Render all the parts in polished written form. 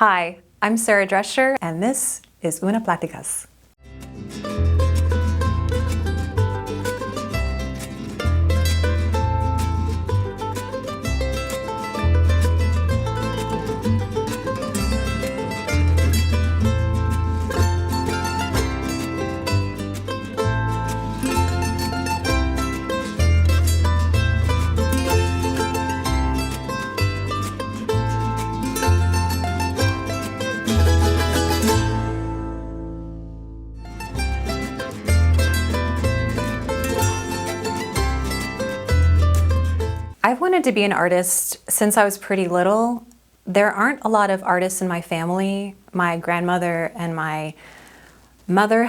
Hi, I'm Sara Drescher, and this is Una Pláticas. I've wanted to be an artist since I was pretty little. There aren't a lot of artists in my family. My grandmother and my mother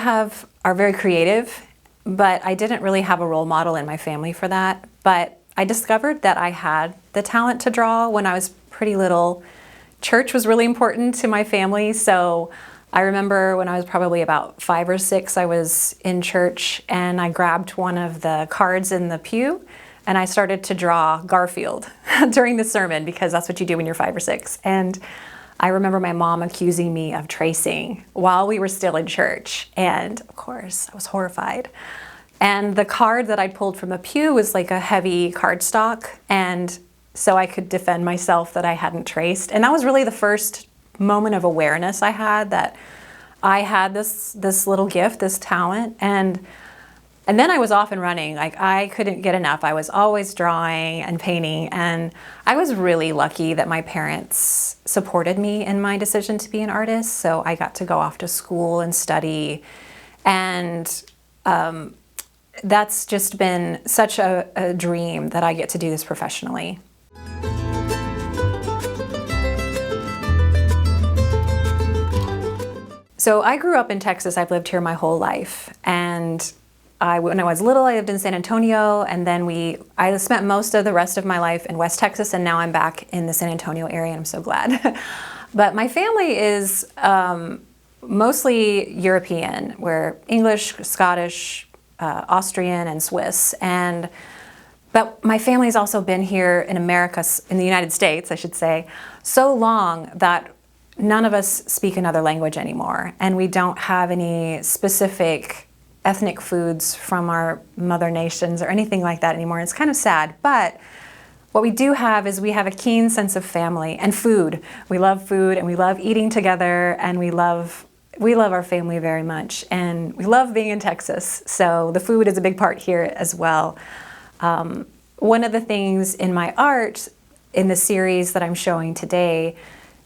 are very creative, but I didn't really have a role model in my family for that. But I discovered that I had the talent to draw when I was pretty little. Church was really important to my family, so I remember when I was probably about 5 or 6, I was in church and I grabbed one of the cards in the pew and I started to draw Garfield during the sermon, because that's what you do when you're 5 or 6. And I remember my mom accusing me of tracing while we were still in church. And of course, I was horrified. And the card that I'd pulled from the pew was like a heavy cardstock. And so I could defend myself that I hadn't traced. And that was really the first moment of awareness I had that I had this little gift, this talent. And then I was off and running. Like, I couldn't get enough. I was always drawing and painting, and I was really lucky that my parents supported me in my decision to be an artist. So I got to go off to school and study, and that's just been such a dream that I get to do this professionally. So I grew up in Texas. I've lived here my whole life, and when I was little, I lived in San Antonio, and then I spent most of the rest of my life in West Texas, and now I'm back in the San Antonio area, and I'm so glad. But my family is mostly European. We're English, Scottish, Austrian, and Swiss. But my family's also been here in America, in the United States, I should say, so long that none of us speak another language anymore, and we don't have any specific ethnic foods from our mother nations or anything like that anymore. It's kind of sad, but what we do have is we have a keen sense of family and food. We love food, and we love eating together, and we love our family very much, and we love being in Texas. So the food is a big part here as well. One of the things in my art in the series that I'm showing today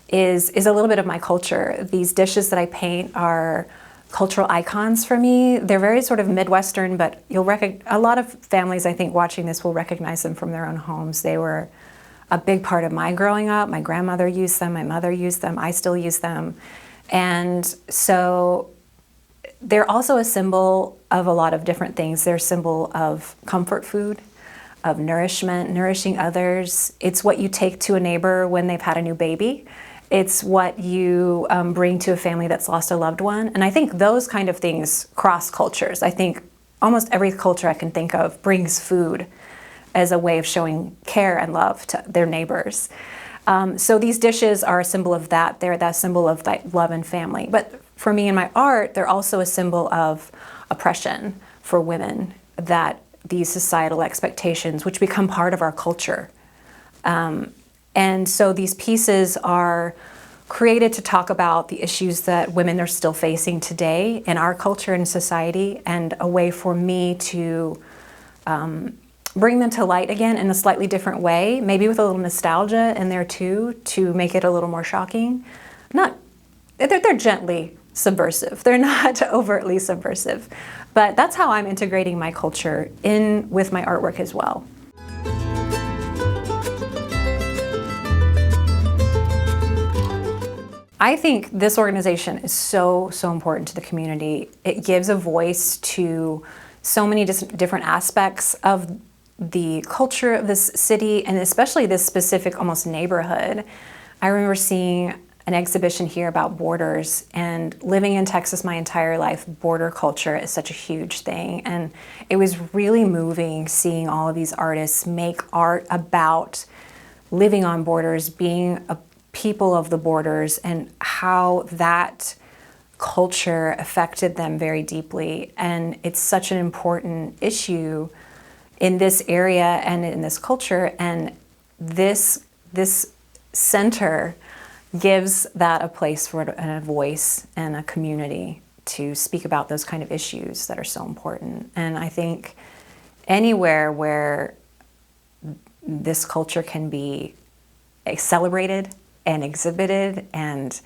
is a little bit of my culture. These dishes that I paint are cultural icons for me. They're very sort of Midwestern, but a lot of families, I think, watching this will recognize them from their own homes. They were a big part of my growing up. My grandmother used them, my mother used them, I still use them. And so they're also a symbol of a lot of different things. They're a symbol of comfort food, of nourishment, nourishing others. It's what you take to a neighbor when they've had a new baby. It's what you bring to a family that's lost a loved one. And I think those kind of things cross cultures. I think almost every culture I can think of brings food as a way of showing care and love to their neighbors. So these dishes are a symbol of that. They're that symbol of that love and family. But for me in my art, they're also a symbol of oppression for women, that these societal expectations, which become part of our culture. And so these pieces are created to talk about the issues that women are still facing today in our culture and society, and a way for me to bring them to light again in a slightly different way, maybe with a little nostalgia in there too, to make it a little more shocking. They're gently subversive. They're not overtly subversive. But that's how I'm integrating my culture in with my artwork as well. I think this organization is so important to the community. It gives a voice to so many different aspects of the culture of this city, and especially this specific almost neighborhood. I remember seeing an exhibition here about borders, and living in Texas my entire life, border culture is such a huge thing. And it was really moving seeing all of these artists make art about living on borders, being a people of the borders and how that culture affected them very deeply. And it's such an important issue in this area and in this culture. And this center gives that a place for a voice and a community to speak about those kind of issues that are so important. And I think anywhere where this culture can be celebrated and exhibited, and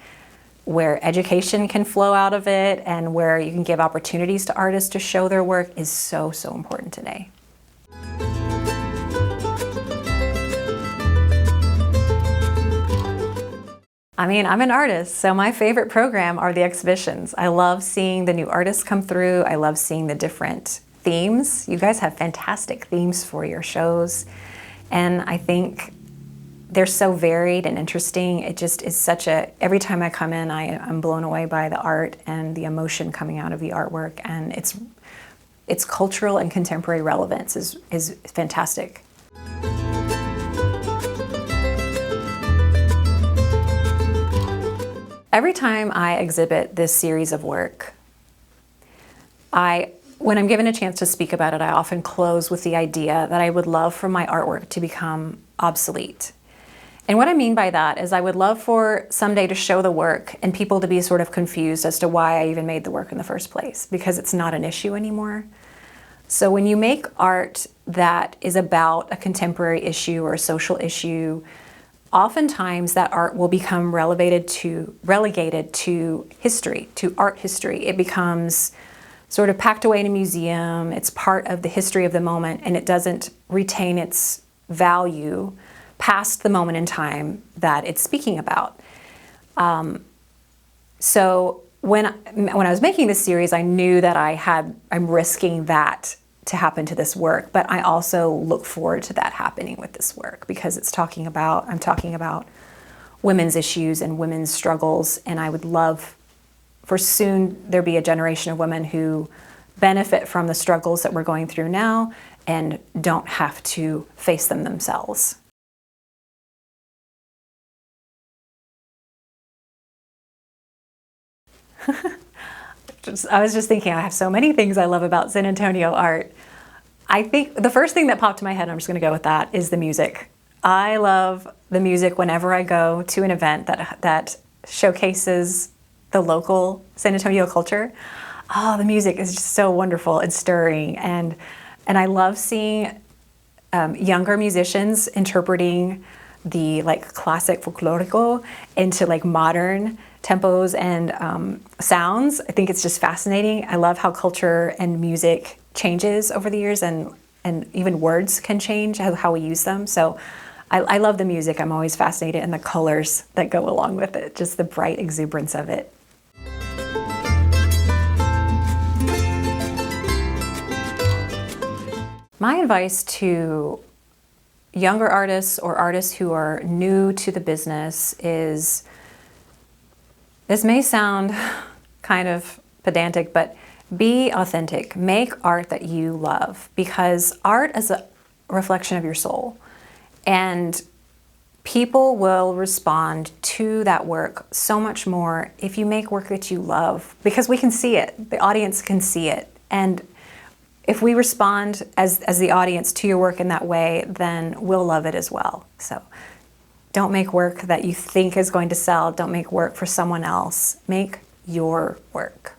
where education can flow out of it, and where you can give opportunities to artists to show their work is so, so important today. I mean, I'm an artist, so my favorite program are the exhibitions. I love seeing the new artists come through. I love seeing the different themes. You guys have fantastic themes for your shows. And I think they're so varied and interesting. It just is every time I come in, I'm blown away by the art and the emotion coming out of the artwork. And its cultural and contemporary relevance is fantastic. Every time I exhibit this series of work, when I'm given a chance to speak about it, I often close with the idea that I would love for my artwork to become obsolete. And what I mean by that is I would love for someday to show the work and people to be sort of confused as to why I even made the work in the first place, because it's not an issue anymore. So when you make art that is about a contemporary issue or a social issue, oftentimes that art will become relegated to history, to art history. It becomes sort of packed away in a museum. It's part of the history of the moment, and it doesn't retain its value past the moment in time that it's speaking about. So when I was making this series, I knew that I'm risking that to happen to this work, but I also look forward to that happening with this work, because I'm talking about women's issues and women's struggles, and I would love for soon there be a generation of women who benefit from the struggles that we're going through now and don't have to face them themselves. I was just thinking, I have so many things I love about San Antonio art. I think the first thing that popped to my head, I'm just going to go with that, is the music. I love the music whenever I go to an event that showcases the local San Antonio culture. Oh, the music is just so wonderful and stirring, and I love seeing younger musicians interpreting the classic folklorico into modern tempos and sounds. I think it's just fascinating. I love how culture and music changes over the years, and even words can change, how we use them. So I love the music. I'm always fascinated in the colors that go along with it, just the bright exuberance of it. My advice to younger artists or artists who are new to the business is, this may sound kind of pedantic, but be authentic. Make art that you love, because art is a reflection of your soul. And people will respond to that work so much more if you make work that you love, because we can see it. The audience can see it. And if we respond as the audience to your work in that way, then we'll love it as well. So don't make work that you think is going to sell. Don't make work for someone else. Make your work.